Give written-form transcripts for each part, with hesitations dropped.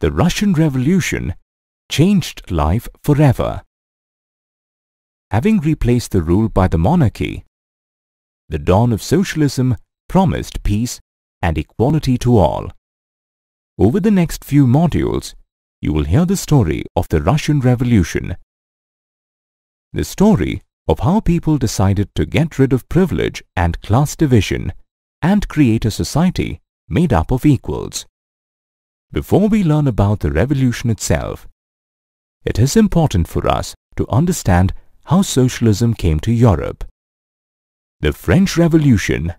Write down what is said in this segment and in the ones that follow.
The Russian Revolution changed life forever. Having replaced the rule by the monarchy, the dawn of socialism promised peace and equality to all. Over the next few modules, you will hear the story of the Russian Revolution. The story of how people decided to get rid of privilege and class division and create a society made up of equals. Before we learn about the revolution itself, it is important for us to understand how socialism came to Europe. The French Revolution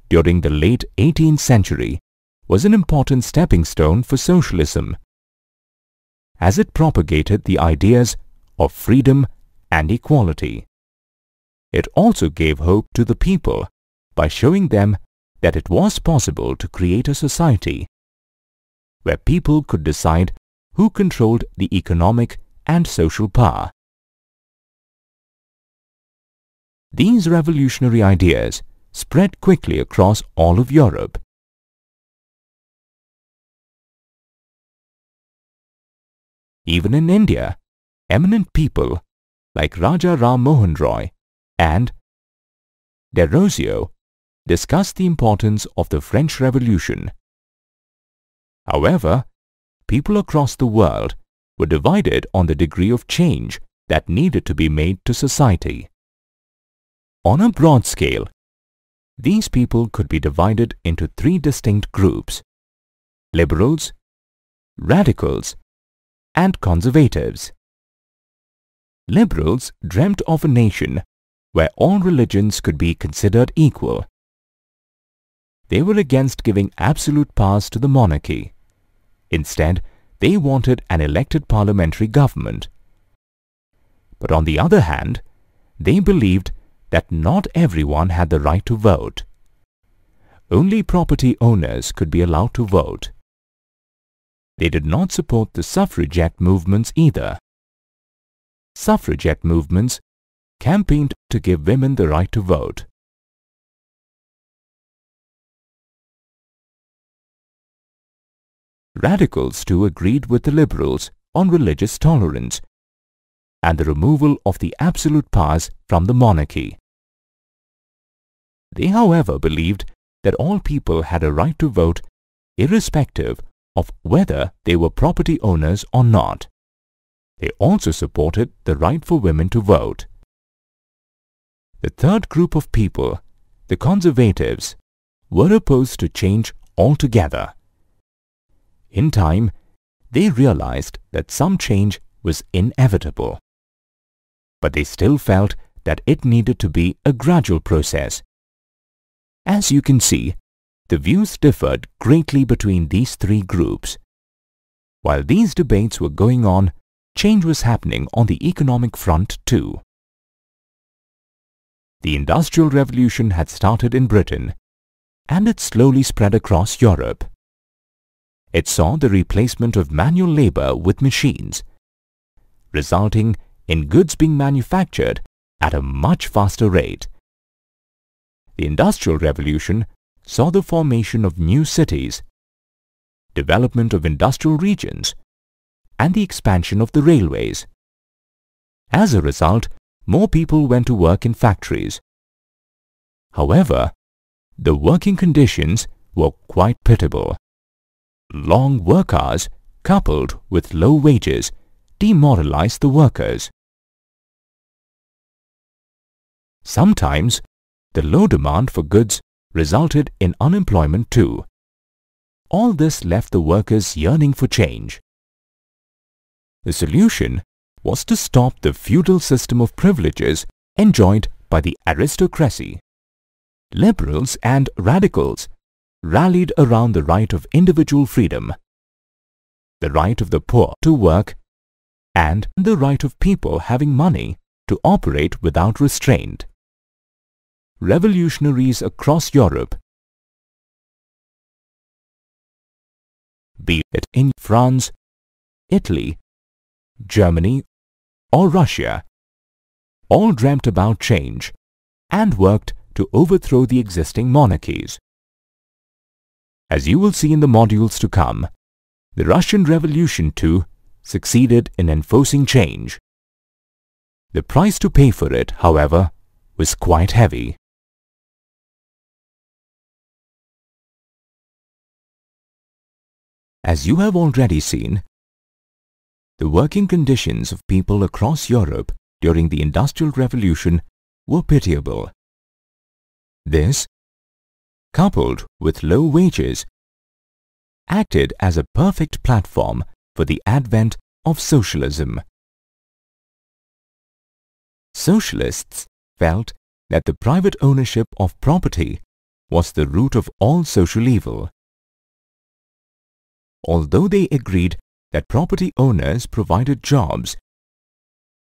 during the late 18th century was an important stepping stone for socialism, as it propagated the ideas of freedom and equality. It also gave hope to the people by showing them that it was possible to create a society where people could decide who controlled the economic and social power. These revolutionary ideas spread quickly across all of Europe. Even in India, eminent people like Raja Ram Mohan Roy and Desrosiers discussed the importance of the French Revolution. However, people across the world were divided on the degree of change that needed to be made to society. On a broad scale, these people could be divided into three distinct groups: liberals, radicals, and conservatives. Liberals dreamt of a nation where all religions could be considered equal. They were against giving absolute powers to the monarchy. Instead, they wanted an elected parliamentary government. But on the other hand, they believed that not everyone had the right to vote. Only property owners could be allowed to vote. They did not support the suffragette movements either. Suffragette movements campaigned to give women the right to vote. Radicals too agreed with the liberals on religious tolerance and the removal of the absolute powers from the monarchy. They, however, believed that all people had a right to vote irrespective of whether they were property owners or not. They also supported the right for women to vote. The third group of people, the conservatives, were opposed to change altogether. In time, they realized that some change was inevitable. But they still felt that it needed to be a gradual process. As you can see, the views differed greatly between these three groups. While these debates were going on, change was happening on the economic front too. The Industrial Revolution had started in Britain, and it slowly spread across Europe. It saw the replacement of manual labor with machines, resulting in goods being manufactured at a much faster rate. The Industrial Revolution saw the formation of new cities, development of industrial regions, and the expansion of the railways. As a result, more people went to work in factories. However, the working conditions were quite pitiable. Long work hours coupled with low wages demoralized the workers. Sometimes, the low demand for goods resulted in unemployment too. All this left the workers yearning for change. The solution was to stop the feudal system of privileges enjoyed by the aristocracy. Liberals and radicals rallied around the right of individual freedom, the right of the poor to work, and the right of people having money to operate without restraint. Revolutionaries across Europe, be it in France, Italy, Germany, or Russia, all dreamt about change and worked to overthrow the existing monarchies. As you will see in the modules to come, The Russian Revolution too succeeded in enforcing change. The price to pay for it, however, was quite heavy. As you have already seen, the working conditions of people across Europe during the Industrial Revolution were pitiable. This, coupled with low wages, acted as a perfect platform for the advent of socialism. Socialists felt that the private ownership of property was the root of all social evil. Although they agreed that property owners provided jobs,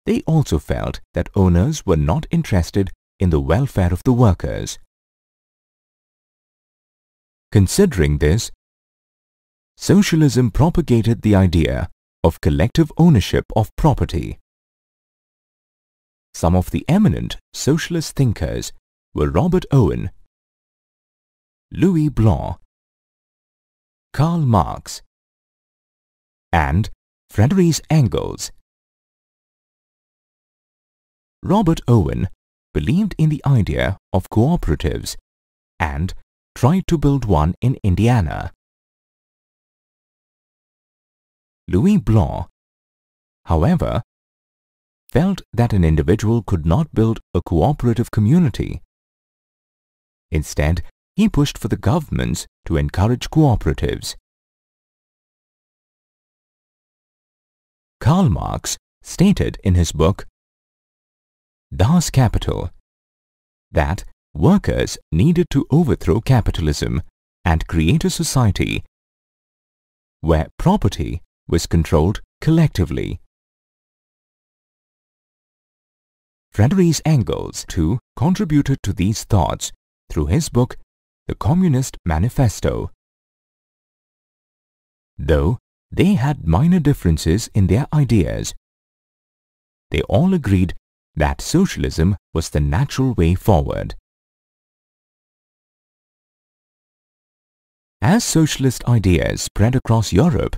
they also felt that owners were not interested in the welfare of the workers. Considering this, socialism propagated the idea of collective ownership of property. Some of the eminent socialist thinkers were Robert Owen, Louis Blanc, Karl Marx, and Friedrich Engels. Robert Owen believed in the idea of cooperatives and tried to build one in Indiana. Louis Blanc, however, felt that an individual could not build a cooperative community. Instead, he pushed for the governments to encourage cooperatives. Karl Marx stated in his book Das Kapital that workers needed to overthrow capitalism and create a society where property was controlled collectively. Friedrich Engels, too, contributed to these thoughts through his book The Communist Manifesto. Though they had minor differences in their ideas, they all agreed that socialism was the natural way forward. As socialist ideas spread across Europe,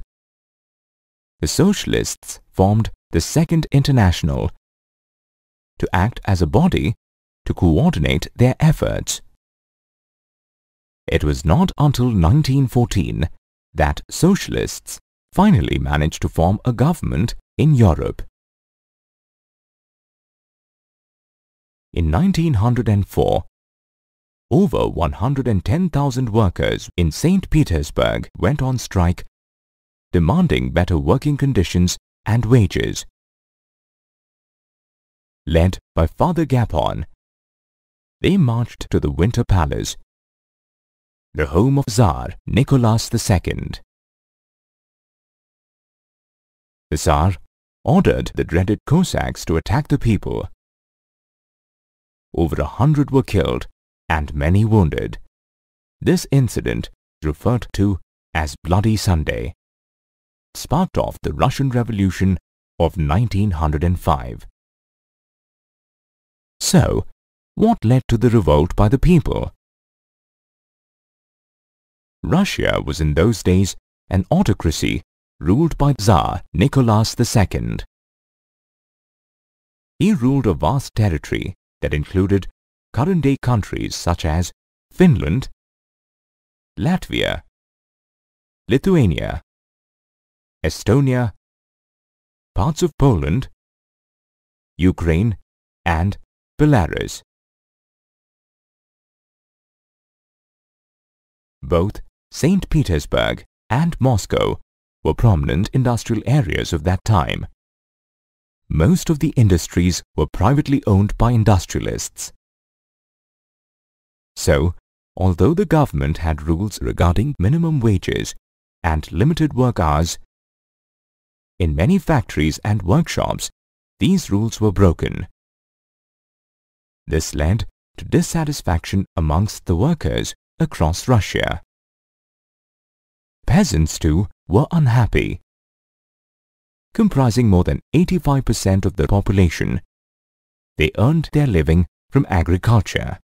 the socialists formed the Second International to act as a body to coordinate their efforts. It was not until 1914 that socialists finally managed to form a government in Europe. In 1904, over 110,000 workers in St. Petersburg went on strike, demanding better working conditions and wages. Led by Father Gapon, they marched to the Winter Palace, the home of Tsar Nicholas II. The Tsar ordered the dreaded Cossacks to attack the people. Over 100 were killed and many wounded. This incident, referred to as Bloody Sunday, sparked off the Russian Revolution of 1905. So, what led to the revolt by the people? Russia was in those days an autocracy ruled by Tsar Nicholas II. He ruled a vast territory that included current-day countries such as Finland, Latvia, Lithuania, Estonia, parts of Poland, Ukraine, and Belarus. Both St. Petersburg and Moscow were prominent industrial areas of that time. Most of the industries were privately owned by industrialists. So, although the government had rules regarding minimum wages and limited work hours, in many factories and workshops, these rules were broken. This led to dissatisfaction amongst the workers across Russia. Peasants, too, were unhappy. Comprising more than 85% of the population, they earned their living from agriculture.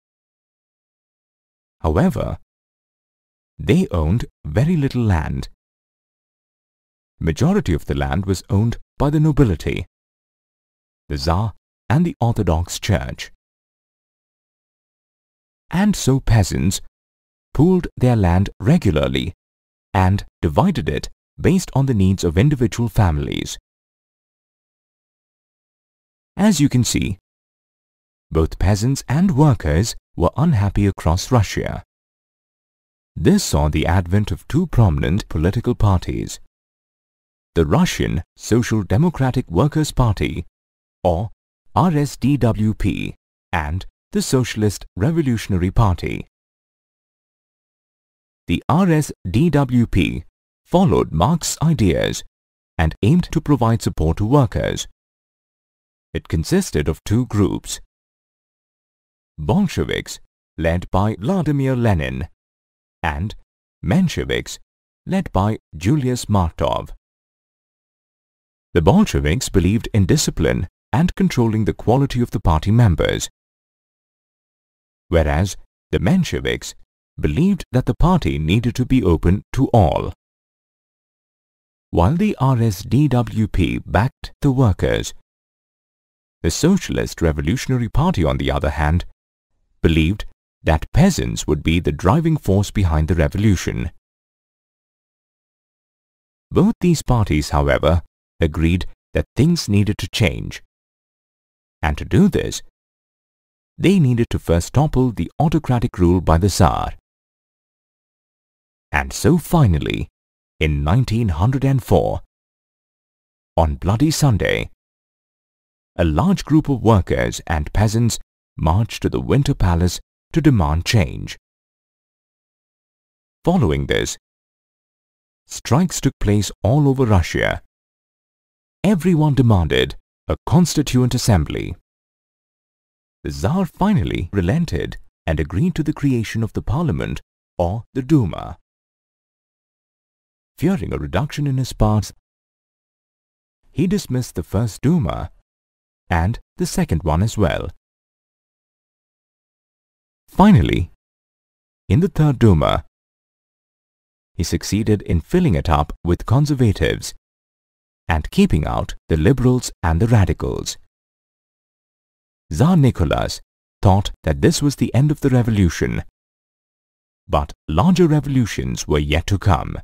However, they owned very little land. majority of the land was owned by the nobility, the Tsar and the Orthodox Church. And so peasants pooled their land regularly and divided it based on the needs of individual families. As you can see, both peasants and workers were unhappy across Russia. This saw the advent of two prominent political parties: the Russian Social Democratic Workers' Party, or RSDWP, and the Socialist Revolutionary Party. The RSDWP followed Marx's ideas and aimed to provide support to workers. It consisted of two groups: Bolsheviks, led by Vladimir Lenin, and Mensheviks, led by Julius Martov. The Bolsheviks believed in discipline and controlling the quality of the party members, whereas the Mensheviks believed that the party needed to be open to all. While the RSDWP backed the workers, the Socialist Revolutionary Party, on the other hand, believed that peasants would be the driving force behind the revolution. Both these parties, however, agreed that things needed to change. And to do this, they needed to first topple the autocratic rule by the Tsar. And so finally, in 1904, on Bloody Sunday, a large group of workers and peasants marched to the Winter Palace to demand change. Following this, strikes took place all over Russia. Everyone demanded a constituent assembly. The Tsar finally relented and agreed to the creation of the parliament, or the Duma. Fearing a reduction in his powers, he dismissed the first Duma and the second one as well. Finally, in the third Duma, he succeeded in filling it up with conservatives and keeping out the liberals and the radicals. Tsar Nicholas thought that this was the end of the revolution, but larger revolutions were yet to come.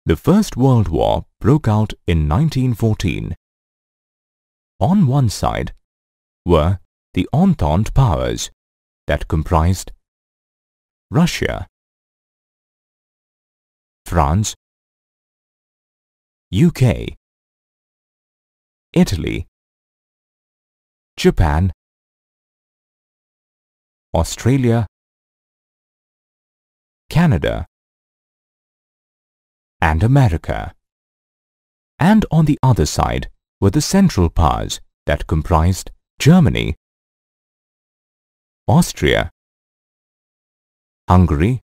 The First World War broke out in 1914. On one side were the Entente powers that comprised Russia, France, UK, Italy, Japan, Australia, Canada, and America. And on the other side were the Central powers that comprised Germany, Austria, Hungary,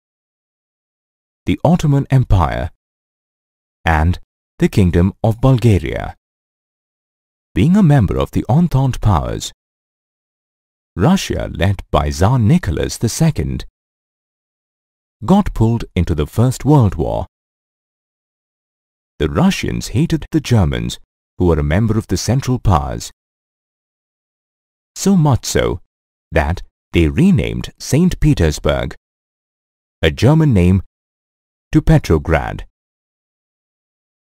the Ottoman Empire, and the Kingdom of Bulgaria. Being a member of the Entente powers, Russia, led by Tsar Nicholas II, got pulled into the First World War. The Russians hated the Germans, who were a member of the Central powers, so much so that they renamed St. Petersburg, a German name, to Petrograd.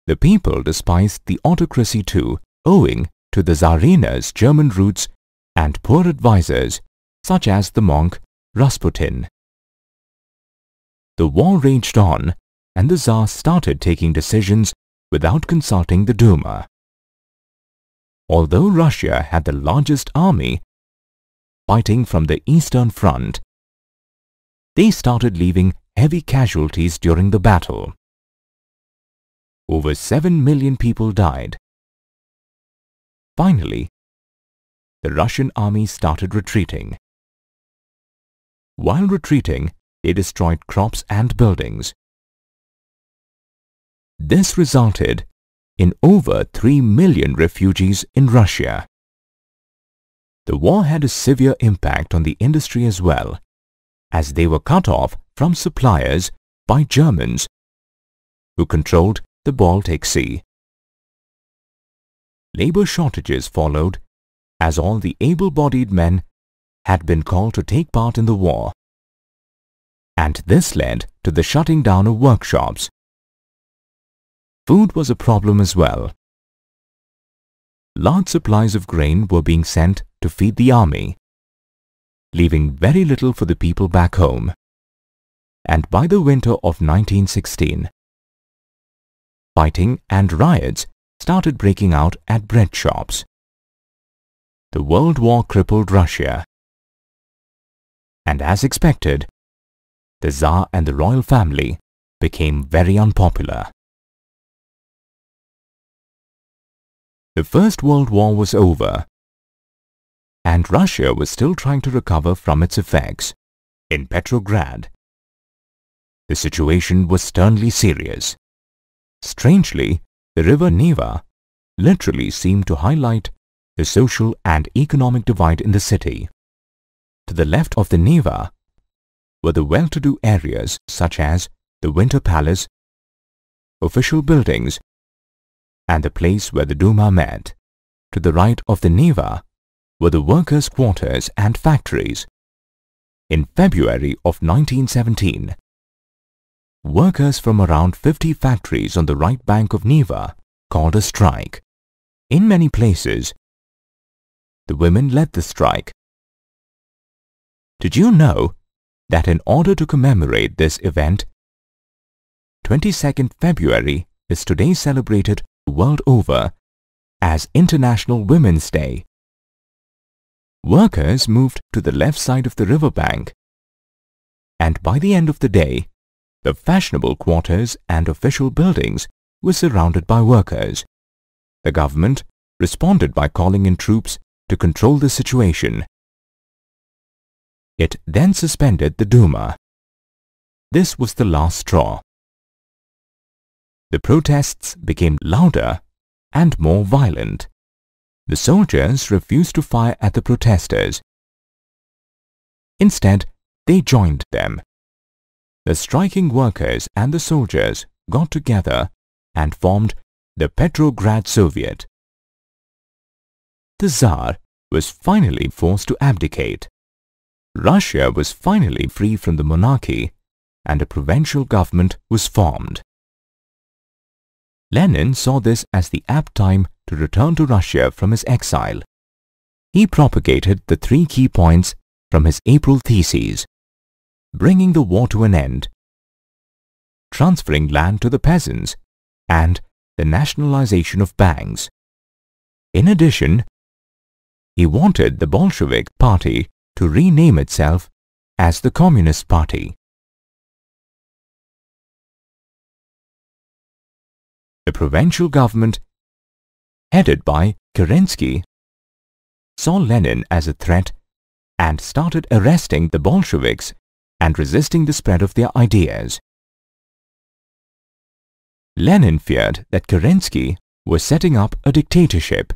The people despised the autocracy too, owing to the Tsarina's German roots and poor advisors such as the monk Rasputin. The war raged on, and the Tsar started taking decisions without consulting the Duma. Although Russia had the largest army fighting from the Eastern Front, they started leaving heavy casualties during the battle. Over 7 million people died. Finally, the Russian army started retreating. While retreating, they destroyed crops and buildings. This resulted in over 3 million refugees in Russia. The war had a severe impact on the industry as well, as they were cut off from suppliers by Germans who controlled the Baltic Sea. Labor shortages followed, as all the able-bodied men had been called to take part in the war, and this led to the shutting down of workshops. Food was a problem as well. Large supplies of grain were being sent to feed the army, leaving very little for the people back home. And by the winter of 1916, fighting and riots started breaking out at bread shops. The World War crippled Russia, and as expected, the Tsar and the royal family became very unpopular. The First World War was over, and Russia was still trying to recover from its effects. In Petrograd, the situation was sternly serious. Strangely, the river Neva literally seemed to highlight the social and economic divide in the city. To the left of the Neva were the well-to-do areas such as the Winter Palace, official buildings, and the place where the Duma met. To the right of the Neva were the workers' quarters and factories. In February of 1917, workers from around 50 factories on the right bank of Neva called a strike. In many places, the women led the strike. Did you know that in order to commemorate this event, 22nd February is today celebrated the world over as International Women's Day? Workers moved to the left side of the riverbank, and by the end of the day, the fashionable quarters and official buildings were surrounded by workers. The government responded by calling in troops to control the situation. It then suspended the Duma. This was the last straw. The protests became louder and more violent. The soldiers refused to fire at the protesters. Instead, they joined them. The striking workers and the soldiers got together and formed the Petrograd Soviet. The Tsar was finally forced to abdicate. Russia was finally free from the monarchy, and a provincial government was formed. Lenin saw this as the apt time to return to Russia from his exile. He propagated the 3 key points from his April theses: bringing the war to an end, transferring land to the peasants, and the nationalization of banks. In addition, he wanted the Bolshevik Party to rename itself as the Communist Party. The provincial government, headed by Kerensky, saw Lenin as a threat and started arresting the Bolsheviks and resisting the spread of their ideas. Lenin feared that Kerensky was setting up a dictatorship,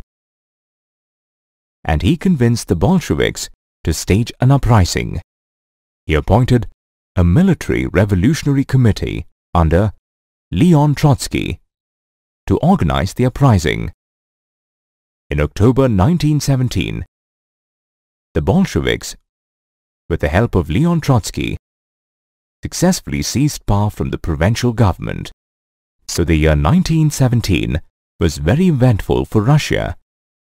and he convinced the Bolsheviks to stage an uprising. He appointed a military revolutionary committee under Leon Trotsky to organize the uprising. In October 1917, the Bolsheviks, with the help of Leon Trotsky, successfully seized power from the provincial government. So the year 1917 was very eventful for Russia,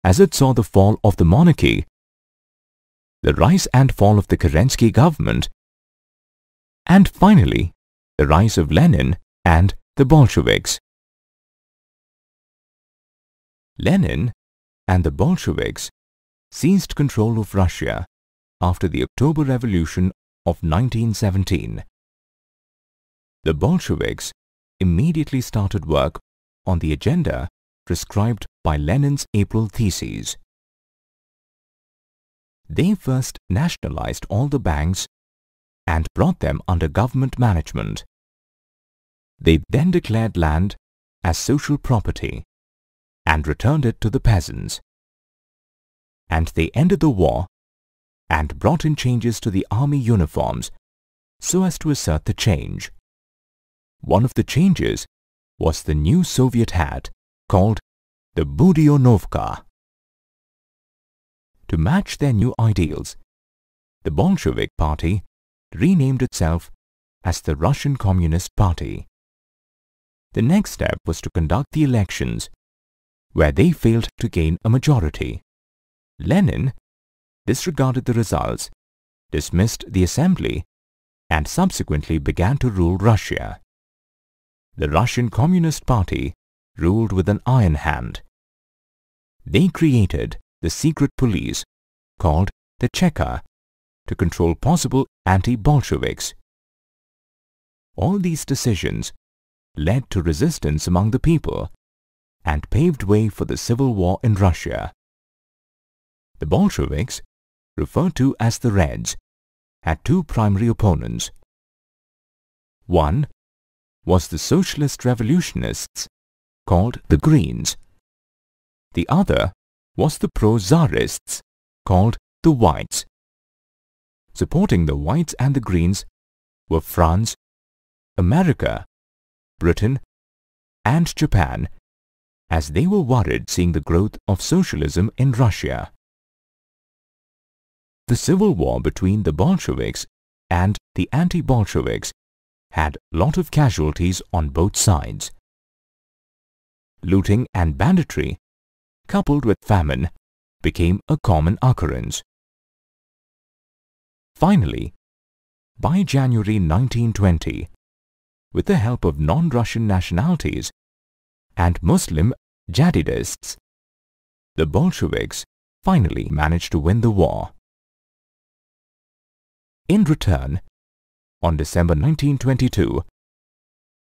as it saw the fall of the monarchy, the rise and fall of the Kerensky government, and finally the rise of Lenin and the Bolsheviks. Lenin and the Bolsheviks seized control of Russia after the October Revolution of 1917. The Bolsheviks immediately started work on the agenda prescribed by Lenin's April theses. They first nationalized all the banks and brought them under government management. They then declared land as social property and returned it to the peasants. and they ended the war and brought in changes to the army uniforms so as to assert the change. One of the changes was the new Soviet hat called the Budionovka. To match their new ideals, the Bolshevik Party renamed itself as the Russian Communist Party. The next step was to conduct the elections, where they failed to gain a majority. Lenin disregarded the results, dismissed the assembly, and subsequently began to rule Russia. The Russian Communist Party ruled with an iron hand. They created the secret police called the Cheka to control possible anti-Bolsheviks. All these decisions led to resistance among the people and paved way for the civil war in Russia. The Bolsheviks, referred to as the Reds, had two primary opponents. One was the socialist revolutionists called the Greens. The other was the pro-Tsarists called the Whites. Supporting the Whites and the Greens were France, America, Britain, and Japan, as they were worried seeing the growth of socialism in Russia. The civil war between the Bolsheviks and the anti-Bolsheviks had a lot of casualties on both sides. Looting and banditry, coupled with famine, became a common occurrence. Finally, by January 1920, with the help of non-Russian nationalities and Muslim jihadists, the Bolsheviks finally managed to win the war. In return, on December 1922,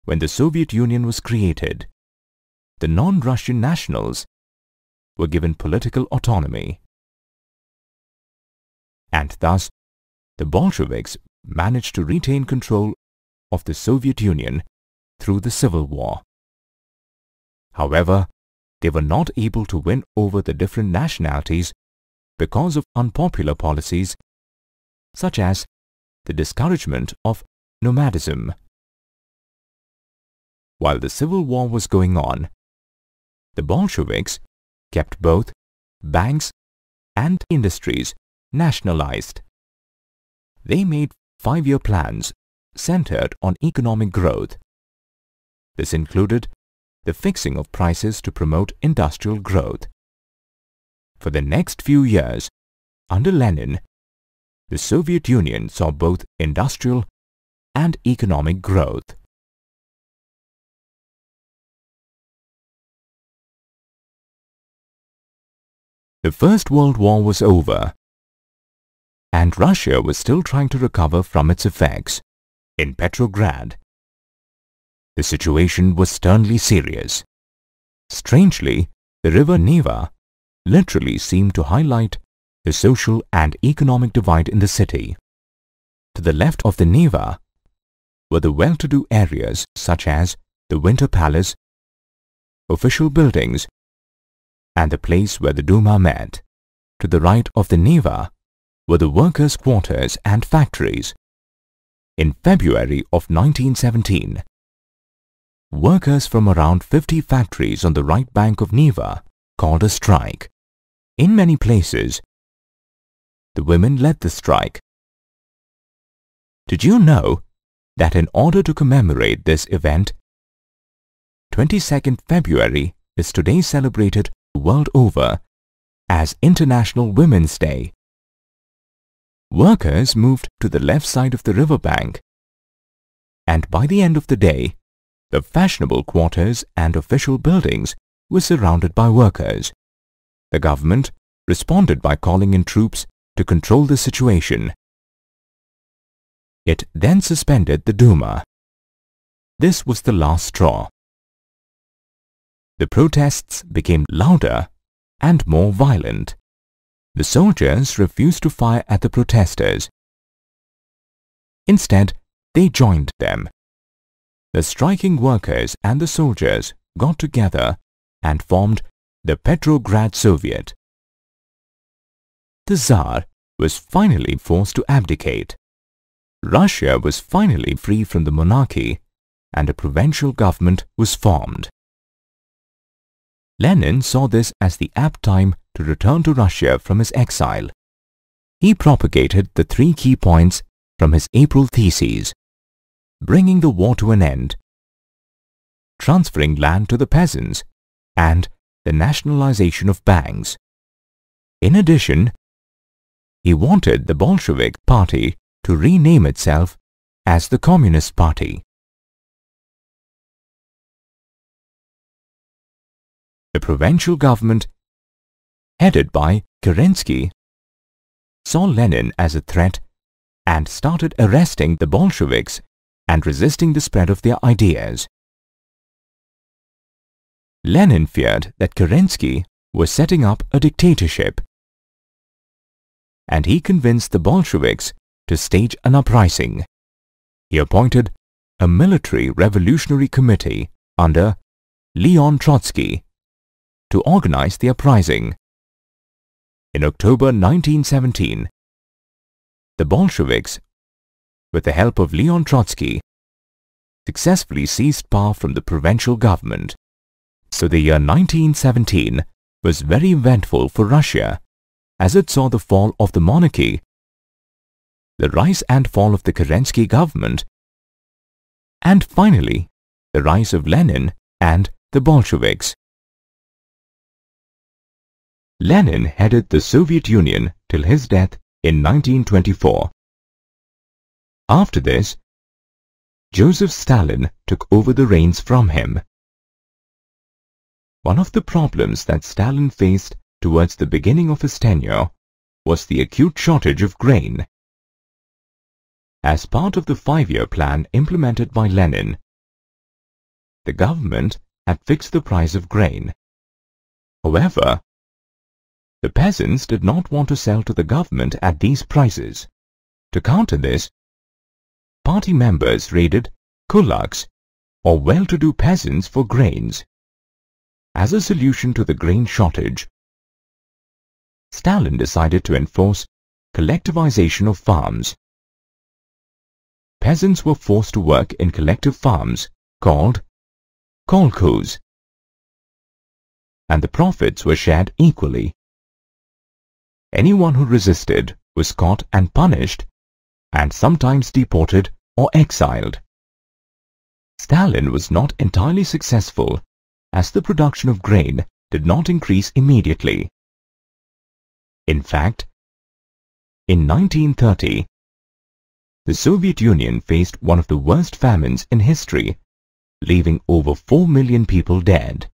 when the Soviet Union was created, the non-Russian nationals were given political autonomy. And thus, the Bolsheviks managed to retain control of the Soviet Union through the Civil War. However, they were not able to win over the different nationalities because of unpopular policies such as the discouragement of nomadism. While the Civil War was going on, the Bolsheviks kept both banks and industries nationalized. They made 5-year plans centered on economic growth. This included the fixing of prices to promote industrial growth. For the next few years, under Lenin, the Soviet Union saw both industrial and economic growth. The First World War was over, and Russia was still trying to recover from its effects. In Petrograd, the situation was sternly serious. Strangely, the river Neva literally seemed to highlight the social and economic divide in the city. To the left of the Neva were the well-to-do areas such as the Winter Palace, official buildings, and the place where the Duma met. To the right of the Neva were the workers' quarters and factories. In February of 1917, workers from around 50 factories on the right bank of Neva called a strike. In many places, the women led the strike. Did you know that in order to commemorate this event, 22nd February is today celebrated the world over as International Women's Day? Workers moved to the left side of the riverbank, and by the end of the day, the fashionable quarters and official buildings were surrounded by workers. The government responded by calling in troops to control the situation. It then suspended the Duma. This was the last straw. The protests became louder and more violent. The soldiers refused to fire at the protesters. Instead, they joined them. The striking workers and the soldiers got together and formed the Petrograd Soviet. The Tsar was finally forced to abdicate. Russia was finally free from the monarchy and a provincial government was formed. Lenin saw this as the apt time to return to Russia from his exile. He propagated the 3 key points from his April theses: bringing the war to an end, transferring land to the peasants, and the nationalization of banks. In addition, he wanted the Bolshevik Party to rename itself as the Communist Party. The provincial government, headed by Kerensky, saw Lenin as a threat and started arresting the Bolsheviks and resisting the spread of their ideas. Lenin feared that Kerensky was setting up a dictatorship, and he convinced the Bolsheviks to stage an uprising. He appointed a military revolutionary committee under Leon Trotsky to organize the uprising. In October 1917, the Bolsheviks, with the help of Leon Trotsky, successfully seized power from the provincial government. So the year 1917 was very eventful for Russia, as it saw the fall of the monarchy, the rise and fall of the Kerensky government, and finally the rise of Lenin and the Bolsheviks. Lenin headed the Soviet Union till his death in 1924. After this, Joseph Stalin took over the reins from him. One of the problems that Stalin faced towards the beginning of his tenure was the acute shortage of grain. As part of the 5-year plan implemented by Lenin, the government had fixed the price of grain. However, the peasants did not want to sell to the government at these prices. To counter this, party members raided kulaks, or well-to-do peasants, for grains. As a solution to the grain shortage, Stalin decided to enforce collectivization of farms. Peasants were forced to work in collective farms called kolkhozs, and the profits were shared equally. Anyone who resisted was caught and punished, and sometimes deported or exiled. Stalin was not entirely successful, as the production of grain did not increase immediately. In fact, in 1930, the Soviet Union faced one of the worst famines in history, leaving over 4 million people dead.